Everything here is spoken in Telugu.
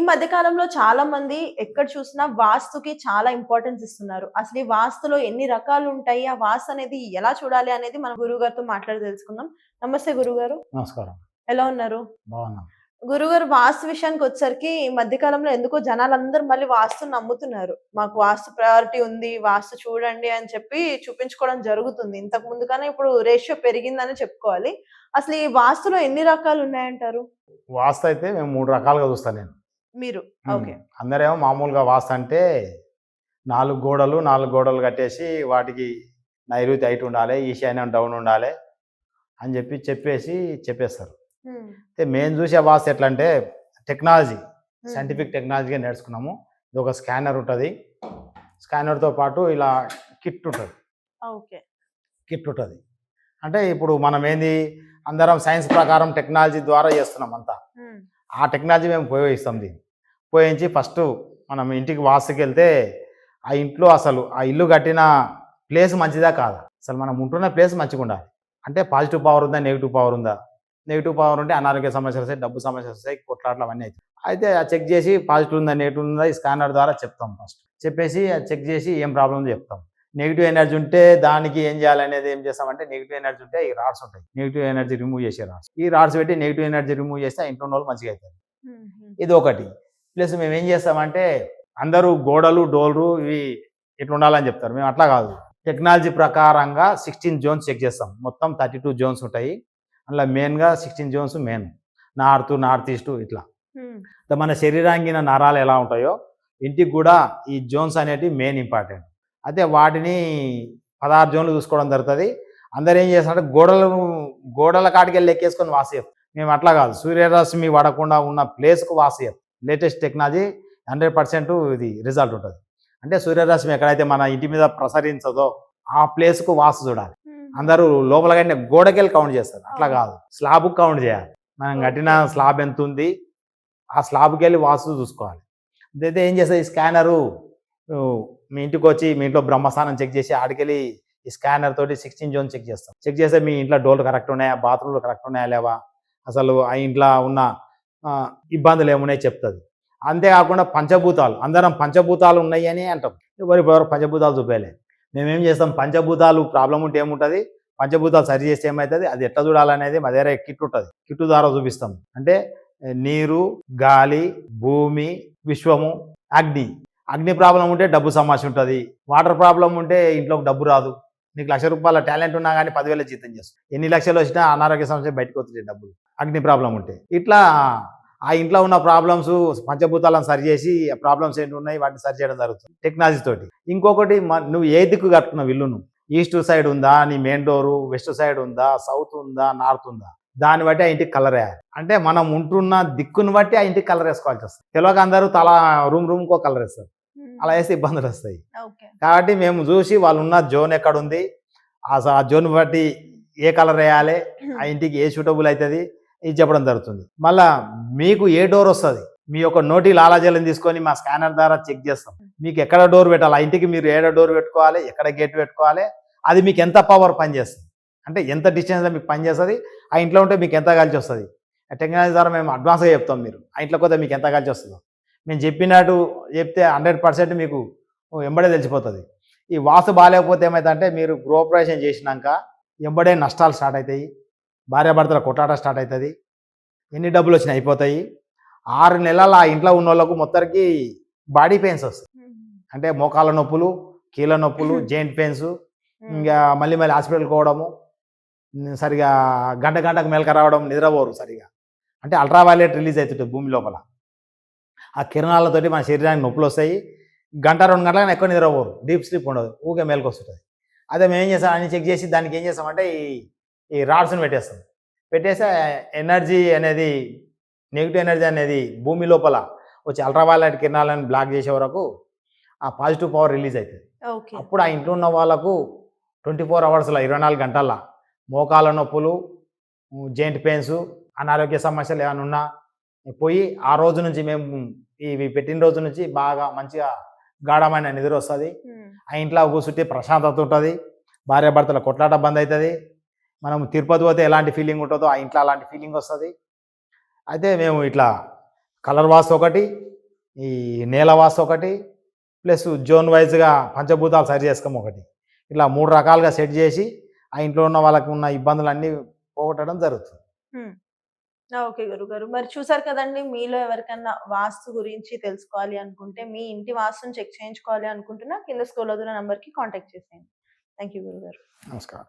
ఈ మధ్య కాలంలో చాలా మంది ఎక్కడ చూసినా వాస్తుకి చాలా ఇంపార్టెన్స్ ఇస్తున్నారు. అసలు ఈ వాస్తులో ఎన్ని రకాలు ఉంటాయి? ఆ వాస్తు అనేది ఎలా చూడాలి అనేది మన గురువుగారితో మాట్లాడి తెలుసుకుందాం. నమస్తే గురువుగారు. నమస్కారం. ఎలా ఉన్నారు? బాగున్నాం. గురువుగారు వాస్తు విషయానికొచ్చేసరికి ఈ మధ్య కాలంలో ఎందుకో జనాలందరూ మళ్ళీ వాస్తుని నమ్ముతున్నారు. మాకు వాస్తు ప్రయారిటీ ఉంది. వాస్తు చూడండి అని చెప్పి చూపించుకోవడం జరుగుతుంది. ఇంతకు ముందు కన్నా ఇప్పుడు రేషియో పెరిగిందని చెప్పుకోవాలి. అసలు ఈ వాస్తులో ఎన్ని రకాలు ఉన్నాయంటారు? వాస్తు అయితే మేము 3 రకాలుగా చూస్తాను నేను. మీరు. ఓకే. అందరేమో మామూలుగా వాస్తు అంటే 4 గోడలు కట్టేసి వాటికి నైరుతి హైట్ ఉండాలి, ఈశాన్యం డౌన్ ఉండాలి అని చెప్పేస్తారు. అయితే మేము చూసే వాస్తు ఎట్లా అంటే టెక్నాలజీ, సైంటిఫిక్ టెక్నాలజీగా నేర్చుకున్నాము. ఇది ఒక స్కానర్ ఉంటుంది. స్కానర్తో పాటు ఇలా కిట్ ఉంటుంది. ఓకే. కిట్ ఉంటుంది. అంటే ఇప్పుడు మనం అందరం సైన్స్ ప్రకారం టెక్నాలజీ ద్వారా చేస్తున్నాం అంతా. ఆ టెక్నాలజీ మేము ఉపయోగిస్తాం. దీన్ని ఉపయోగించి ఫస్ట్ మనం ఇంటికి వాస్తుకి వెళ్తే ఆ ఇంట్లో అసలు ఆ ఇల్లు కట్టిన ప్లేస్ మంచిదా కాదా, అసలు మనం ఉంటున్న ప్లేస్ మంచిగా ఉండాలి. అంటే పాజిటివ్ పవర్ ఉందా, నెగిటివ్ పవర్ ఉందా. నెగిటివ్ పవర్ ఉంటే అనారోగ్య సమస్యలు వస్తాయి, డబ్బు సమస్యలు వస్తాయి, కొట్లాట్లు అవన్నీ అవుతాయి. అయితే చెక్ చేసి పాజిటివ్ ఉందా నెగిటివ్ ఉందా ఈ స్కానర్ ద్వారా చెప్తాం. ఫస్ట్ చెప్పేసి చెక్ చేసి ఏం ప్రాబ్లం ఉందో చెప్తాం. నెగిటివ్ ఎనర్జీ ఉంటే దానికి ఏం చేయాలనేది ఏం చేస్తామంటే, నెగిటివ్ ఎనర్జీ ఉంటే ఈ రాడ్స్ ఉంటాయి, నెగిటివ్ ఎనర్జీ రిమూవ్ చేసే రాడ్స్. ఈ రాడ్స్ పెట్టి నెగిటివ్ ఎనర్జీ రిమూవ్ చేస్తే ఇంట్లో వాళ్ళు మంచిగా అవుతారు. ఇది ఒకటి. ప్లస్ మేము ఏం చేస్తామంటే, అందరూ గోడలు డోర్లు ఇవి ఇట్లా ఉండాలని చెప్తారు. మేము అట్లా కాదు. టెక్నాలజీ ప్రకారంగా 16 జోన్స్ చెక్ చేస్తాం. మొత్తం 32 జోన్స్ ఉంటాయి. అందులో మెయిన్గా 16 జోన్స్ మెయిన్. నార్త్ ఈస్ట్ ఇట్లా. మన శరీరాంగిన నరాలు ఎలా ఉంటాయో ఇంటికి కూడా ఈ జోన్స్ అనేటివి మెయిన్ ఇంపార్టెంట్. అయితే వాటిని 16 జోన్లు చూసుకోవడం జరుగుతుంది. అందరు ఏం చేస్తారంటే గోడల కాడికి వెళ్ళి ఎక్కేసుకొని వాసు చేస్తాం. మేము అట్లా కాదు. సూర్యరశ్మి పడకుండా ఉన్న ప్లేస్కు వాసు చేస్తాం. లేటెస్ట్ టెక్నాలజీ 100% ఇది రిజల్ట్ ఉంటుంది. అంటే సూర్యరశ్మి ఎక్కడైతే మన ఇంటి మీద ప్రసరించదో ఆ ప్లేస్కు వాసు చూడాలి. అందరూ లోపలగానే గోడకెళ్ళి కౌంట్ చేస్తారు. అట్లా కాదు, స్లాబ్కి కౌంట్ చేయాలి. మనం కట్టిన స్లాబ్ ఎంత ఉంది ఆ స్లాబ్కి వెళ్ళి వాస్తు చూసుకోవాలి. అయితే ఏం చేస్తుంది, ఈ స్కానరు మీ ఇంటికి వచ్చి మీ ఇంట్లో బ్రహ్మస్థానం చెక్ చేసి ఆడికెళ్ళి ఈ స్కానర్ తోటి 16 జోన్ చెక్ చేస్తాం. చెక్ చేస్తే మీ ఇంట్లో డోర్లు కరెక్ట్ ఉన్నాయా, బాత్రూమ్లు కరెక్ట్ ఉన్నాయా లేవా, అసలు ఆ ఇంట్లో ఉన్న ఇబ్బందులు ఏమున్నాయి చెప్తుంది. అంతేకాకుండా పంచభూతాలు, అందరం పంచభూతాలు ఉన్నాయి అని అంటాం. ఎవరు పంచభూతాలు చూపేయలేదు. మేమేం చేస్తాం, పంచభూతాలు ప్రాబ్లం ఉంటే ఏముంటుంది, పంచభూతాలు సరి చేస్తే ఏమవుతుంది, అది ఎట్లా చూడాలనేది మా దగ్గర కిట్ ఉంటుంది. కిట్టు ద్వారా చూపిస్తాం. అంటే నీరు, గాలి, భూమి, విశ్వము, అగ్ని ప్రాబ్లం ఉంటే డబ్బు సమస్య ఉంటుంది. వాటర్ ప్రాబ్లం ఉంటే ఇంట్లోకి డబ్బు రాదు. నీకు ₹1,00,000 టాలెంట్ ఉన్నా కానీ 10,000 జీతం చేస్తావు. ఎన్ని లక్షలు వచ్చినా అనారోగ్య సమస్య బయటకు వస్తుంది డబ్బులు, అగ్ని ప్రాబ్లం ఉంటే. ఇట్లా ఆ ఇంట్లో ఉన్న ప్రాబ్లమ్స్ పంచభూతాలను సరిచేసి ఆ ప్రాబ్లమ్స్ ఏంటి ఉన్నాయి వాటిని సరి చేయడం జరుగుతుంది టెక్నాలజీ తోటి. ఇంకొకటి, నువ్వు ఏ దిక్కు కట్టుకున్నావు ఇల్లును, ఈస్ట్ సైడ్ ఉందా నీ మెయిన్ డోరు, వెస్ట్ సైడ్ ఉందా, సౌత్ ఉందా, నార్త్ ఉందా, దాన్ని బట్టి ఆ ఇంటికి కలర్ వేయాలి. అంటే మనం ఉంటున్న దిక్కును బట్టి ఆ ఇంటికి కలర్ వేసుకోవాల్సి వస్తుంది. తెలియక అందరూ తలా రూమ్కో కలర్ వేస్తారు. అలా వేస్తే ఇబ్బందులు వస్తాయి. కాబట్టి మేము చూసి వాళ్ళు ఉన్న జోన్ ఎక్కడుంది, ఆ జోన్ బట్టి ఏ కలర్ వేయాలి, ఆ ఇంటికి ఏ సూటబుల్ అవుతుంది ఇది చెప్పడం జరుగుతుంది. మళ్ళా మీకు ఏ డోర్ వస్తుంది, మీ యొక్క నోటి లాలాజలం తీసుకొని మా స్కానర్ ద్వారా చెక్ చేస్తాం. మీకు ఎక్కడ డోర్ పెట్టాలి, ఆ ఇంటికి మీరు ఏడ డోర్ పెట్టుకోవాలి, ఎక్కడ గేట్ పెట్టుకోవాలి, అది మీకు ఎంత పవర్ పనిచేస్తుంది, అంటే ఎంత డిస్టెన్స్లో మీకు పనిచేస్తుంది, ఆ ఇంట్లో ఉంటే మీకు ఎంత కలిసి వస్తుంది. ఆ టెక్నాలజీ ద్వారా మేము అడ్వాన్స్గా చెప్తాం. మీరు ఆ ఇంట్లో కొద్దిగా మీకు ఎంత కలిసి వస్తుందో మేము చెప్పినట్టు చెప్తే 100% మీకు ఎంబడే తెలిసిపోతుంది. ఈ వాస్తు బాగాలేకపోతే ఏమవుతుందంటే, మీరు గృహప్రవేశం చేసినాక ఎంబడే నష్టాలు స్టార్ట్ అవుతాయి, భార్యాభర్తల కొట్లాట స్టార్ట్ అవుతుంది, ఎన్ని డబ్బులు వచ్చినా అయిపోతాయి. 6 నెలలు ఆ ఇంట్లో ఉన్న వాళ్ళకు మొత్తానికి బాడీ పెయిన్స్ వస్తాయి. అంటే మోకాళ్ళ నొప్పులు, కీళ్ళ నొప్పులు, జాయింట్ పెయిన్స్, ఇంకా మళ్ళీ హాస్పిటల్కి పోవడము, సరిగా గంటకు మెలక రావడం, నిద్రపోరు సరిగా. అంటే అల్ట్రావైలెట్ రిలీజ్ అవుతుంటుంది భూమి లోపల. ఆ కిరణాలతోటి మన శరీరానికి నొప్పులు వస్తాయి. 1-2 గంటలకు ఎక్కువ నిద్రపోరు, డీప్ స్లీప్ ఉండదు, ఊకే మేలుకు వస్తుంటుంది. అదే మేము ఏం చేస్తాం, అన్ని చెక్ చేసి దానికి ఏం చేస్తామంటే ఈ రాడ్స్ని పెట్టేస్తే ఎనర్జీ అనేది, నెగిటివ్ ఎనర్జీ అనేది భూమి లోపల వచ్చి అల్ట్రావైలెట్ కిరణాలను బ్లాక్ చేసే వరకు ఆ పాజిటివ్ పవర్ రిలీజ్ అవుతుంది. అప్పుడు ఆ ఇంట్లో ఉన్న వాళ్ళకు 24 అవర్స్లో 24 గంటల్లో మోకాళ్ళ నొప్పులు, జాయింట్ పెయిన్స్, అనారోగ్య సమస్యలు ఏమైనా ఉన్నా పోయి ఆ రోజు నుంచి మేము ఇవి పెట్టిన రోజు నుంచి బాగా మంచిగా గాఢమైన నిద్ర వస్తుంది. ఆ ఇంట్లో కూర్చుంటే ప్రశాంతత ఉంటుంది, భార్యాభర్తల కొట్లాట బంద్ అవుతుంది. మనం తిరుపతి పోతే ఎలాంటి ఫీలింగ్ ఉంటుందో ఆ ఇంట్లో అలాంటి ఫీలింగ్ వస్తుంది. అయితే మేము ఇట్లా కలర్ వాస్తు ఒకటి, ఈ నేల వాస్తు ఒకటి, ప్లస్ జోన్ వైజ్గా పంచభూతాలు సరి చేసుకోం ఒకటి. ఇట్లా 3 రకాలుగా సెట్ చేసి ఆ ఇంట్లో ఉన్న వాళ్ళకి ఉన్న ఇబ్బందులన్నీ పోగొట్టడం జరుగుతుంది. ఓకే గురుగారు. మరి చూసారు కదండీ! మీలో ఎవరికన్నా వాస్తు గురించి తెలుసుకోవాలి అనుకుంటే, మీ ఇంటి వాస్తుని చెక్ చేయించుకోవాలి అనుకుంటున్నా కింద స్క్రోల్ అవుతున్న నంబర్‌కి కాంటాక్ట్ చేసేయండి. థాంక్ యూ గురుగారు. నమస్కారం.